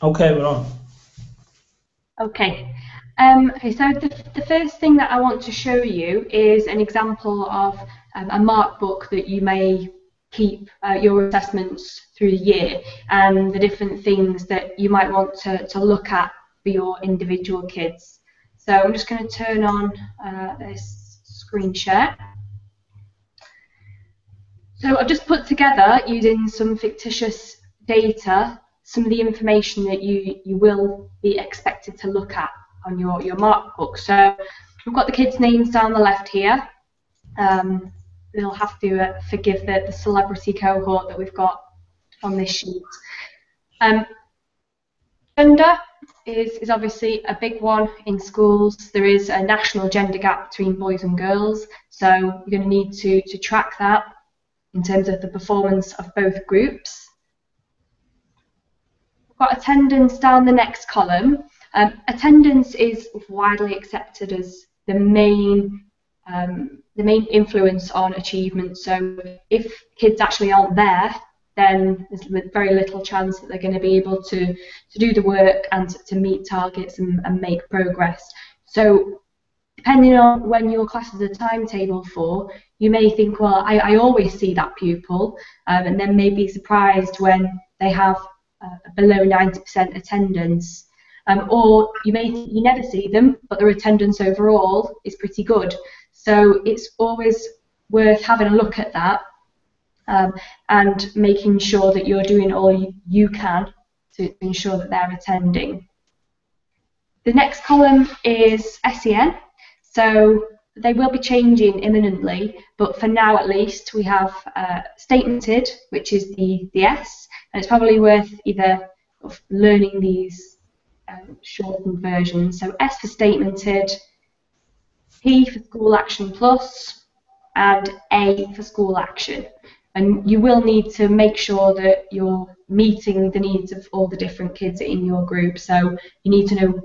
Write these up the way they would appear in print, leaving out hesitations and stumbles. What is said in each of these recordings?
Okay, we're on. Okay. Okay, so the first thing that I want to show you is an example of a mark book that you may keep your assessments through the year, and the different things that you might want to look at for your individual kids. So I'm just going to turn on this screen share. So I've just put together, using some fictitious data, some of the information that you will be expected to look at on your mark book. So we've got the kids' names down the left here. You'll have to forgive the celebrity cohort that we've got on this sheet. Gender is obviously a big one in schools. There is a national gender gap between boys and girls, so you're going to need to track that in terms of the performance of both groups. We've got attendance down the next column. Attendance is widely accepted as the main influence on achievement. So if kids actually aren't there, then there's very little chance that they're going to be able to do the work and to meet targets and make progress. So depending on when your class has a timetable for, you may think, well, I always see that pupil, and then may be surprised when they have below 90% attendance. Or you never see them, but their attendance overall is pretty good. So it's always worth having a look at that and making sure that you're doing all you can to ensure that they're attending. The next column is SEN. So they will be changing imminently, but for now at least we have statemented, which is the S, and it's probably worth either learning these shortened versions. So S for statemented, P for school action plus, and A for school action. And you will need to make sure that you're meeting the needs of all the different kids in your group. So you need to know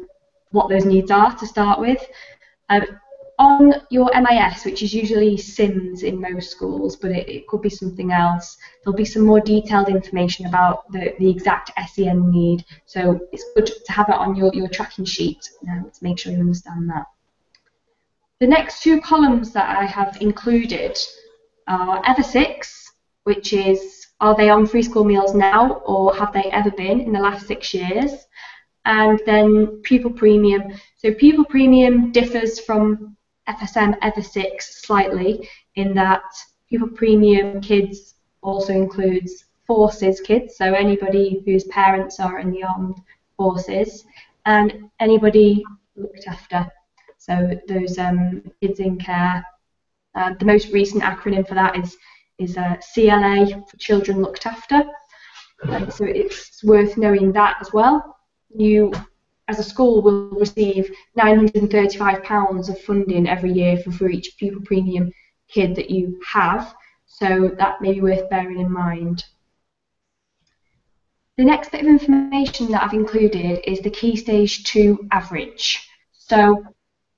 what those needs are to start with. On your MIS, which is usually SIMS in most schools, but it could be something else, there'll be some more detailed information about the exact SEN need. So it's good to have it on your tracking sheet to make sure you understand that. The next two columns that I have included are Ever 6, which is, are they on free school meals now, or have they ever been in the last 6 years? And then Pupil Premium. So Pupil Premium differs from FSM Ever 6 slightly in that Pupil Premium kids also includes forces kids, so anybody whose parents are in the armed forces, and anybody looked after. So those kids in care. The most recent acronym for that is CLA, for Children Looked After. So it's worth knowing that as well. You, as a school, will receive £935 of funding every year for each Pupil Premium kid that you have, so that may be worth bearing in mind. The next bit of information that I've included is the Key Stage 2 average. So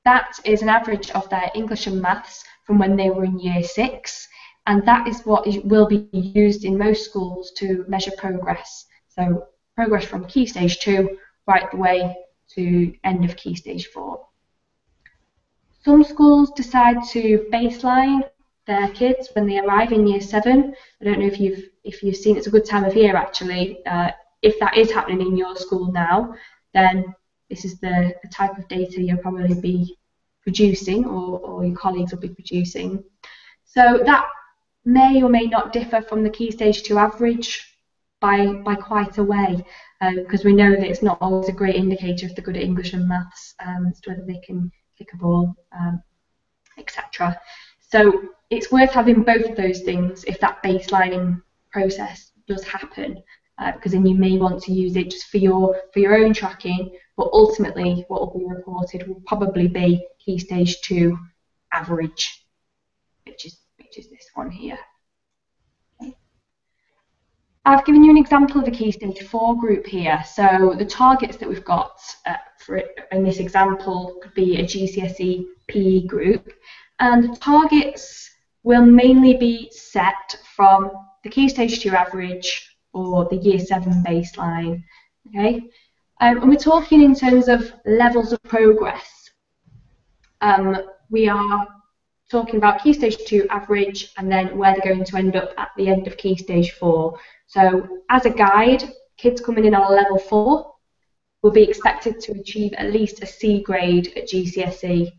that is an average of their English and Maths from when they were in Year 6, and that is what will be used in most schools to measure progress. So progress from Key Stage 2 right the way to end of Key Stage 4. Some schools decide to baseline their kids when they arrive in Year 7. I don't know if you've seen, it's a good time of year actually. If that is happening in your school now, then this is the type of data you'll probably be producing, or your colleagues will be producing. So that may or may not differ from the Key Stage 2 average by quite a way, because we know that it's not always a great indicator if they're good at English and Maths, as to whether they can kick a ball, etc. So it's worth having both of those things if that baselining process does happen, because then you may want to use it just for your own tracking, but ultimately what will be reported will probably be Key Stage 2 average, which is this one here. I've given you an example of the Key Stage 4 group here. So the targets that we've got in this example could be a GCSE PE group, and the targets will mainly be set from the Key Stage 2 average or the Year 7 baseline. Okay, and we're talking in terms of levels of progress. We are talking about Key Stage 2 average and then where they're going to end up at the end of Key Stage 4. So as a guide, kids coming in on a level 4 will be expected to achieve at least a C grade at GCSE,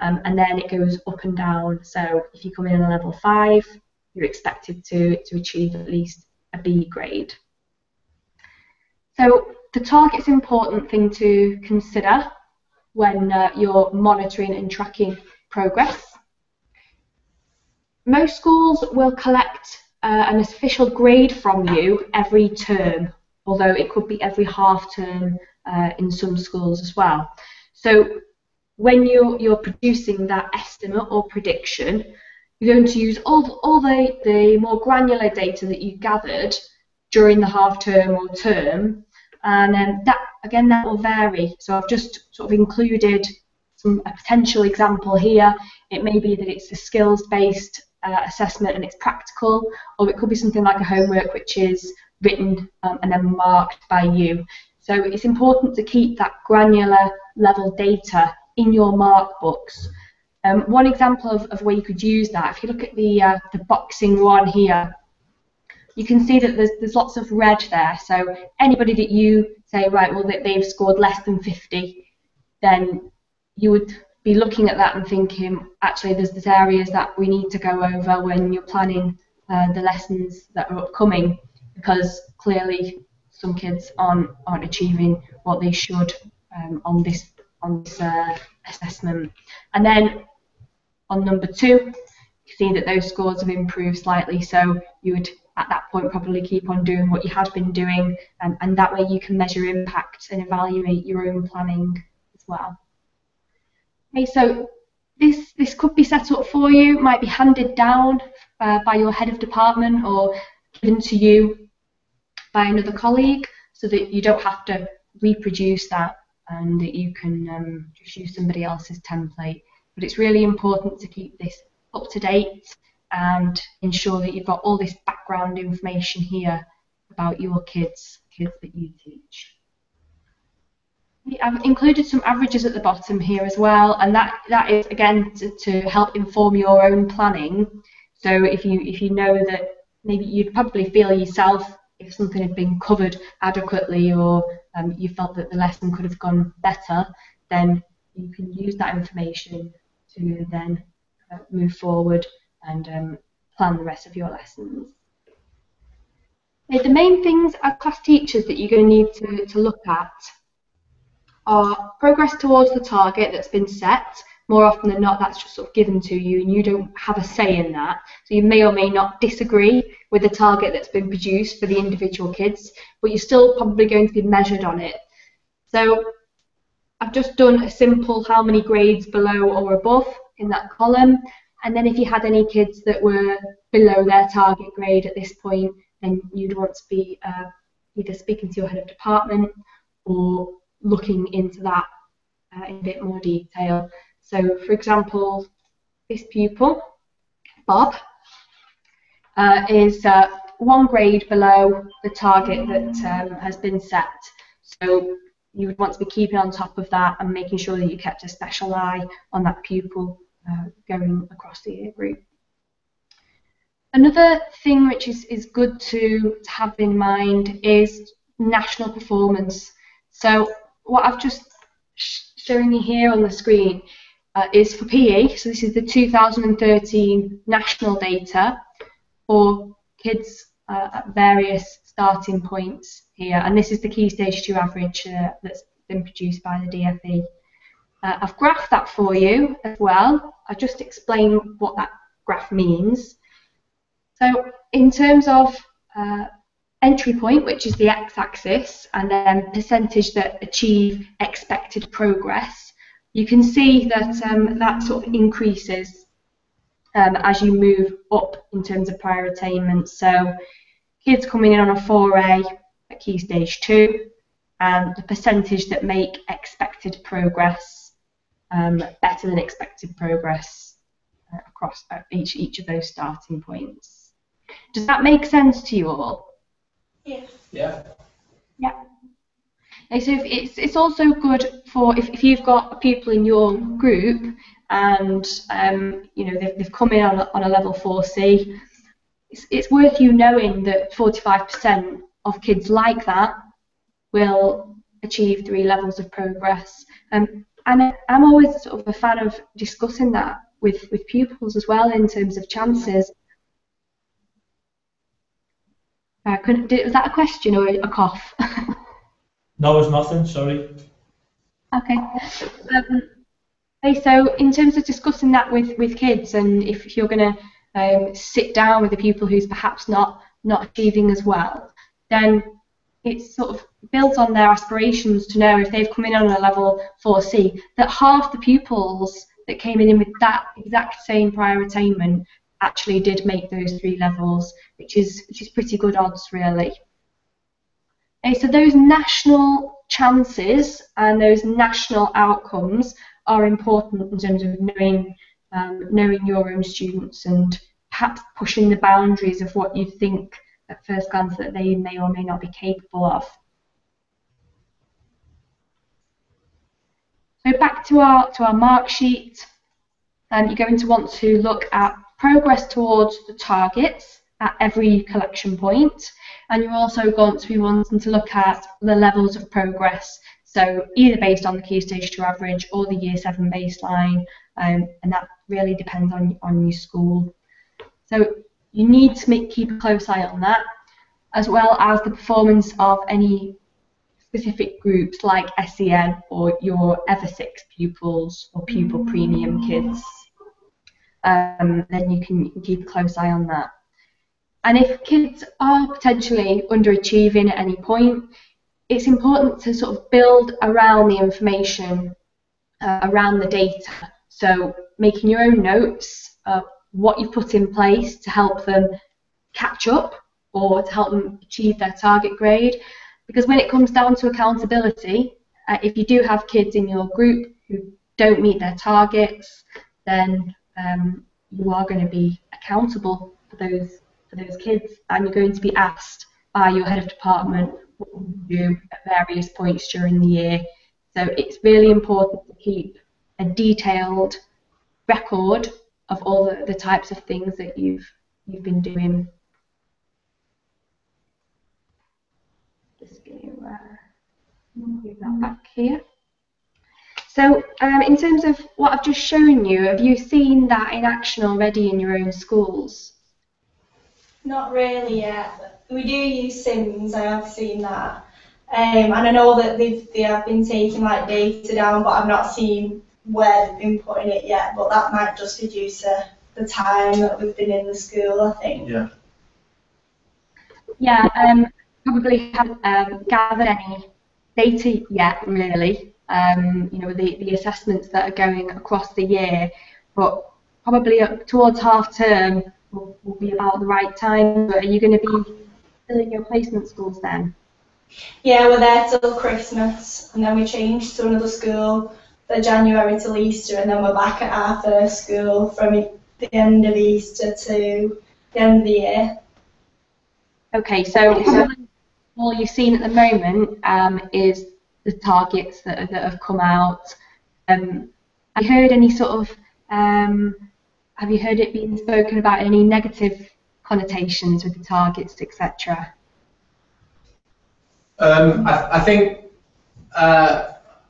and then it goes up and down. So if you come in on a level 5, you're expected to achieve at least a B grade. So the target's an important thing to consider when you're monitoring and tracking progress. Most schools will collect an official grade from you every term, although it could be every half term in some schools as well. So when you're producing that estimate or prediction, you're going to use all the more granular data that you've gathered during the half term or term, and that will vary. So I've just sort of included a potential example here. It may be that it's a skills-based assessment and it's practical, or it could be something like a homework which is written and then marked by you. So it's important to keep that granular level data in your mark books. One example of where you could use that, if you look at the boxing one here, you can see that there's lots of red there. So anybody that you say, right, well, that they've scored less than 50, then you would be looking at that and thinking, actually, there's areas that we need to go over when you're planning the lessons that are upcoming, because clearly some kids aren't achieving what they should on this assessment. And then on number 2, you see that those scores have improved slightly, so you would at that point probably keep on doing what you had been doing, and that way you can measure impact and evaluate your own planning as well. Okay, so this could be set up for you, might be handed down by your head of department or given to you by another colleague, so that you don't have to reproduce that and that you can just use somebody else's template. But it's really important to keep this up to date and ensure that you've got all this background information here about your kids that you teach. I've included some averages at the bottom here as well, and that is again to help inform your own planning. So if you know that maybe you'd probably feel yourself if something had been covered adequately, or you felt that the lesson could have gone better, then you can use that information to then move forward and plan the rest of your lessons. The main things as class teachers that you're going to need to look at are progress towards the target that's been set. More often than not, that's just sort of given to you and you don't have a say in that. So you may or may not disagree with the target that's been produced for the individual kids, but you're still probably going to be measured on it. So I've just done a simple how many grades below or above in that column, and then if you had any kids that were below their target grade at this point, then you'd want to be either speaking to your head of department or looking into that in a bit more detail. So, for example, this pupil, Bob, is 1 grade below the target that has been set. So you would want to be keeping on top of that and making sure that you kept a special eye on that pupil going across the year group. Another thing which is good to have in mind is national performance. So what I've just shown you here on the screen is for PE. So this is the 2013 national data for kids at various starting points here, and this is the Key Stage 2 average that's been produced by the DFE. I've graphed that for you as well. I'll just explain what that graph means. So in terms of entry point, which is the x-axis, and then percentage that achieve expected progress, you can see that that sort of increases as you move up in terms of prior attainment. So kids coming in on a 4A at Key Stage 2, and the percentage that make expected progress better than expected progress across each of those starting points. Does that make sense to you all? Yes. Yeah. Yeah. And so it's also good for if you've got a pupil in your group and you know they've come in on a level 4C. It's worth you knowing that 45% of kids like that will achieve 3 levels of progress. And I'm always sort of a fan of discussing that with pupils as well in terms of chances. Was that a question or a cough? No, it's nothing, sorry. Okay. So in terms of discussing that with kids, and if you're going to sit down with a pupil who's perhaps not achieving as well, then it sort of builds on their aspirations to know if they've come in on a level 4C that half the pupils that came in with that exact same prior attainment actually did make those 3 levels, which is pretty good odds really. Okay, so those national chances and those national outcomes are important in terms of knowing your own students and perhaps pushing the boundaries of what you think at first glance that they may or may not be capable of. So back to our mark sheet, you're going to want to look at progress towards the targets at every collection point, and you're also going to be wanting to look at the levels of progress, so either based on the Key Stage 2 average or the Year 7 baseline, and that really depends on your school. So you need to keep a close eye on that, as well as the performance of any specific groups like SEN or your Ever6 pupils or pupil premium kids. Then you can keep a close eye on that. And if kids are potentially underachieving at any point, it's important to sort of build around the information, around the data. So making your own notes of what you've put in place to help them catch up or to help them achieve their target grade. Because when it comes down to accountability, if you do have kids in your group who don't meet their targets, then you are going to be accountable for those kids, and you're going to be asked by your head of department what you do at various points during the year. So it's really important to keep a detailed record of all the types of things that you've been doing. Just going to move that back here. So in terms of what I've just shown you, have you seen that in action already in your own schools? Not really yet. We do use Sims, I have seen that. And I know that they have been taking like data down, but I've not seen where they've been putting it yet. But that might just be due to the time that we've been in the school, I think. Yeah. Yeah, probably haven't gathered any data yet, really. You know, the assessments that are going across the year, but probably towards half term will be about the right time. But are you going to be still in your placement schools then? Yeah, we're there till Christmas, and then we change to another school for January till Easter, and then we're back at our first school from the end of Easter to the end of the year. Okay, so all you've seen at the moment is the targets that have come out. Have you heard any sort of have you heard it being spoken about any negative connotations with the targets, etc.? I think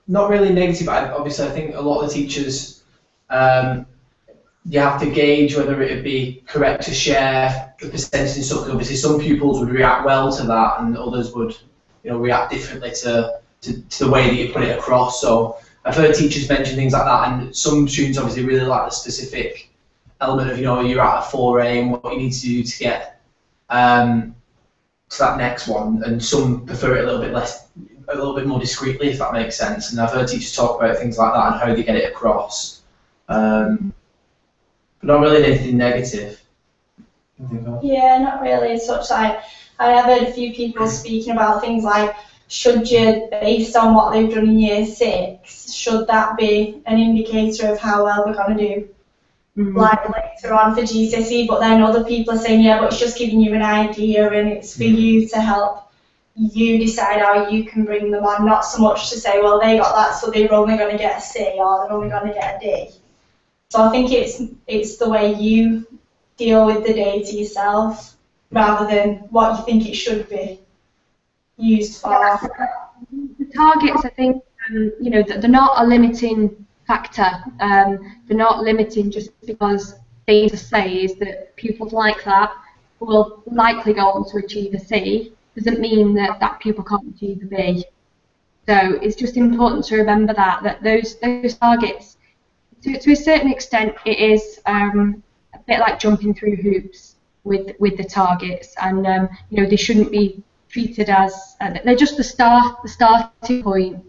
not really negative. Obviously, I think a lot of the teachers, you have to gauge whether it would be correct to share the percentage and stuff. Obviously, some pupils would react well to that, and others would, you know, react differently to the way that you put it across. So I've heard teachers mention things like that, and some students obviously really like the specific element of, you know, you're at a 4A and what you need to do to get to that next one, and some prefer it a little bit more discreetly, if that makes sense. And I've heard teachers talk about things like that and how they get it across, but not really anything negative. Yeah, not really as such. I have heard a few people speaking about things like, should you, based on what they've done in Year 6, should that be an indicator of how well they're going to do? Like later on for GCSE, but then other people are saying, yeah, but it's just giving you an idea and it's for you to help you decide how you can bring them on, not so much to say, well, they got that, so they're only going to get a C or they're only going to get a D. So I think it's the way you deal with the data yourself rather than what you think it should be used for. The targets, I think, you know, they're not a limiting factor. They're not limiting just because data says that pupils like that will likely go on to achieve a C. Doesn't mean that that pupil can't achieve a B. So it's just important to remember that those targets, to a certain extent, it is a bit like jumping through hoops with the targets, and you know, they shouldn't be treated as they're just the starting point.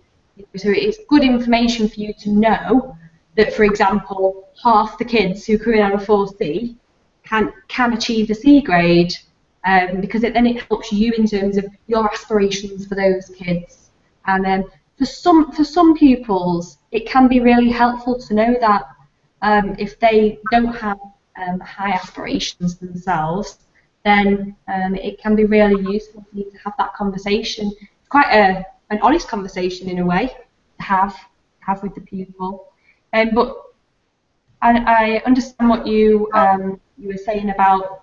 So it's good information for you to know that, for example, half the kids who come in on a 4C can achieve the C grade, because then it helps you in terms of your aspirations for those kids. And for some pupils, it can be really helpful to know that if they don't have high aspirations themselves, then it can be really useful for you to have that conversation. It's quite an honest conversation in a way to have with the pupil. But I understand what you were saying about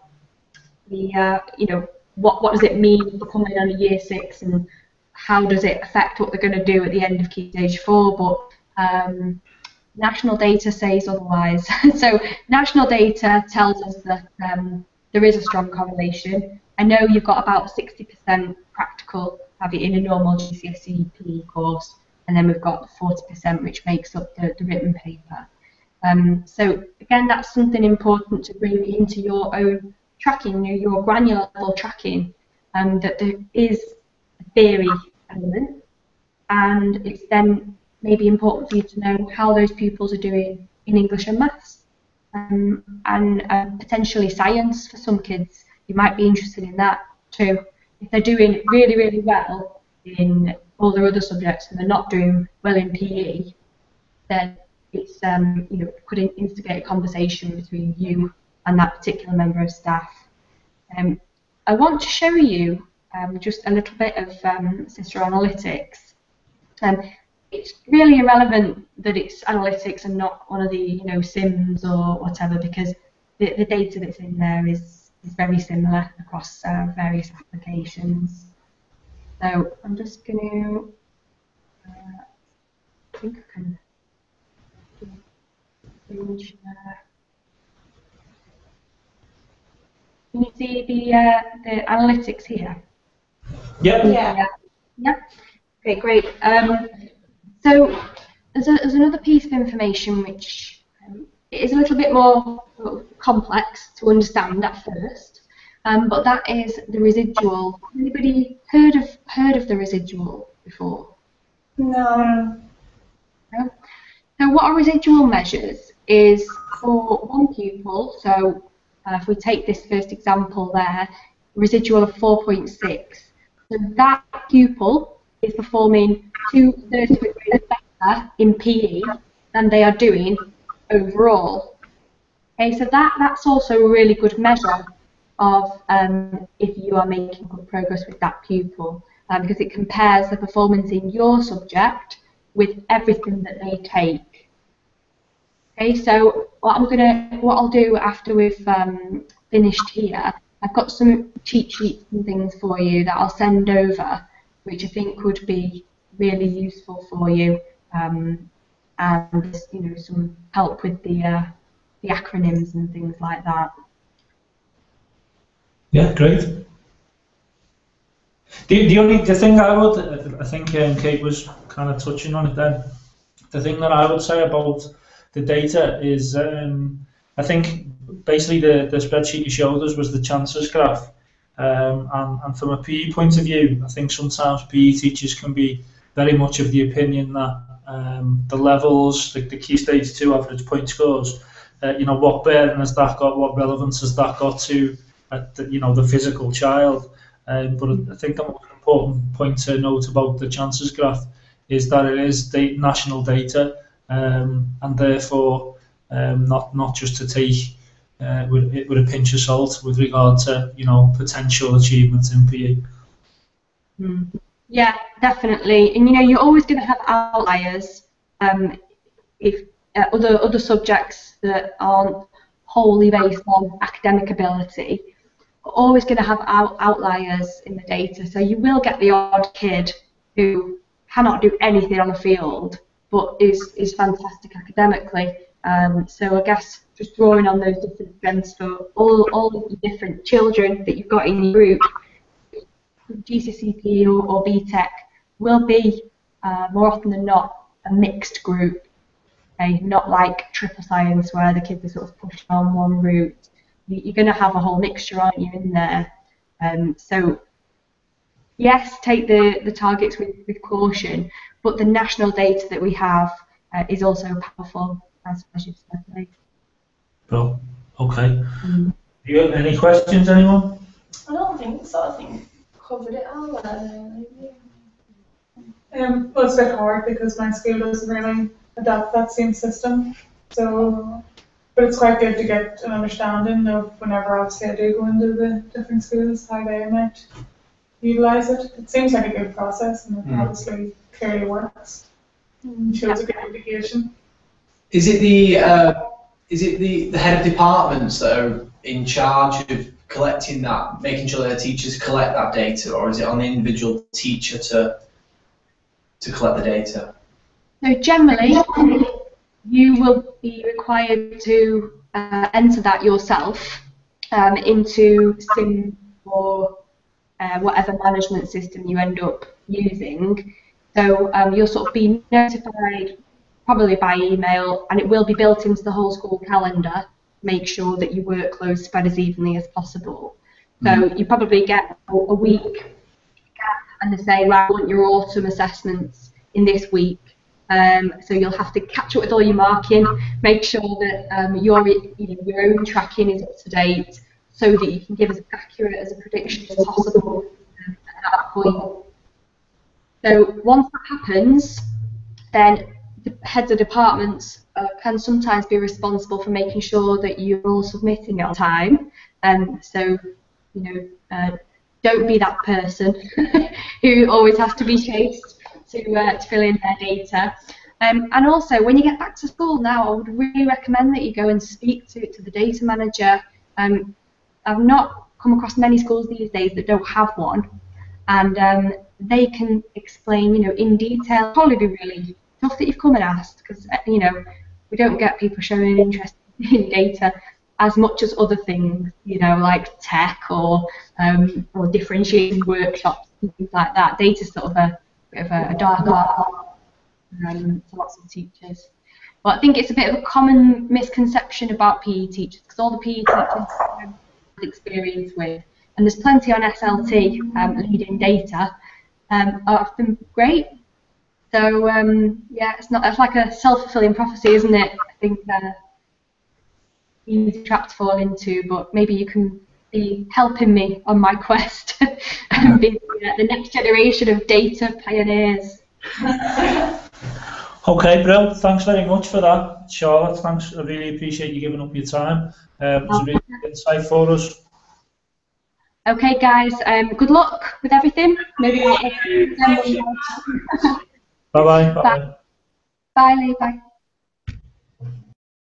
the you know, what does it mean for coming on a year 6 and how does it affect what they're going to do at the end of Key Stage 4, but national data says otherwise. So national data tells us that there is a strong correlation. I know you've got about 60% practical in a normal GCSE PE course, and then we've got 40% which makes up the written paper. So again, that's something important to bring into your own tracking, your granular level tracking, that there is a theory element, and it's then maybe important for you to know how those pupils are doing in English and maths, and potentially science for some kids. You might be interested in that too. If they're doing really, really well in all their other subjects and they're not doing well in PE, then it's you know, could instigate a conversation between you and that particular member of staff. I want to show you just a little bit of Sisra analytics. It's really irrelevant that it's analytics and not one of the, you know, Sims or whatever, because the data that's in there is very similar across various applications. So I'm just going to, I think I can change. Can you see the analytics here? Yep. Yeah. Yeah. Okay, great. So there's another piece of information which is a little bit more complex to understand at first, but that is the residual. Anybody heard of the residual before? No. No? So what a residual measures is for one pupil. So if we take this first example there, residual of 4.6. So that pupil is performing 2/3 of a grade better in PE than they are doing overall. Okay, so that's also a really good measure of if you are making good progress with that pupil, because it compares the performance in your subject with everything that they take. Okay, so what I'll do after we've finished here, I've got some cheat sheets and things for you that I'll send over, which I think would be really useful for you, and you know, some help with the acronyms and things like that. Yeah, great. The thing I think Kate was kind of touching on it then. The thing that I would say about the data is, I think basically the spreadsheet you showed us was the chances graph, and from a PE point of view, I think sometimes PE teachers can be very much of the opinion that the levels, the Key Stage 2 average point scores, you know, what bearing has that got, what relevance has that got to, you know, the physical child. But I think the most important point to note about the chances graph is that it is national data, and therefore not just to take with a pinch of salt with regard to, you know, potential achievements in PE. Yeah, definitely. And you know, you're always going to have outliers. If other subjects that aren't wholly based on academic ability are always going to have outliers in the data. So you will get the odd kid who cannot do anything on a field but is fantastic academically. So I guess just drawing on those different strengths for all of the different children that you've got in your group, GCSE PE or BTEC will be more often than not a mixed group. Okay? Not like triple science where the kids are sort of pushed on one route. You're going to have a whole mixture, aren't you, in there? So yes, take the targets with caution, but the national data that we have is also powerful, as you've said, Lee. Well, okay. You got any questions, anyone? I don't think so. I think covered it all well. Well, it's a bit hard because my school doesn't really adopt that same system. So, but it's quite good to get an understanding of whenever obviously I do go into the different schools, how they might utilise it. It seems like a good process and it obviously clearly works. Shows a good indication. Is it the head of departments that are in charge of collecting that, making sure their teachers collect that data, or is it on the individual teacher to collect the data? So generally, you will be required to enter that yourself into SIM or whatever management system you end up using. So you'll sort of be notified probably by email, and it will be built into the whole school calendar. Make sure that your workload spread as evenly as possible. So you probably get a week gap, and they say, right, I want your autumn assessments in this week. So you'll have to catch up with all your marking, make sure that your own tracking is up to date, so that you can give as accurate as a prediction as possible at that point. So once that happens, then the heads of departments can sometimes be responsible for making sure that you're all submitting on time. So, don't be that person who always has to be chased to fill in their data. And also, when you get back to school now, I would really recommend that you go and speak to the data manager. I've not come across many schools these days that don't have one, and they can explain, in detail. Probably be really tough that you've come and asked, because we don't get people showing an interest in data as much as other things, like tech or differentiating workshops and things like that. Data's sort of a bit of a dark art to lots of teachers. But I think it's a bit of a common misconception about PE teachers, because all the PE teachers have experience with, and there's plenty on SLT leading data, are often great. So yeah, it's like a self-fulfilling prophecy, isn't it? I think easy trap to fall into, but maybe you can be helping me on my quest and be the next generation of data pioneers. Okay, Brill, thanks very much for that, Charlotte. Thanks, I really appreciate you giving up your time. It was a really good insight for us. Okay, guys, good luck with everything. Maybe I'll Bye-bye. Bye-bye. Bye, Lee. Bye.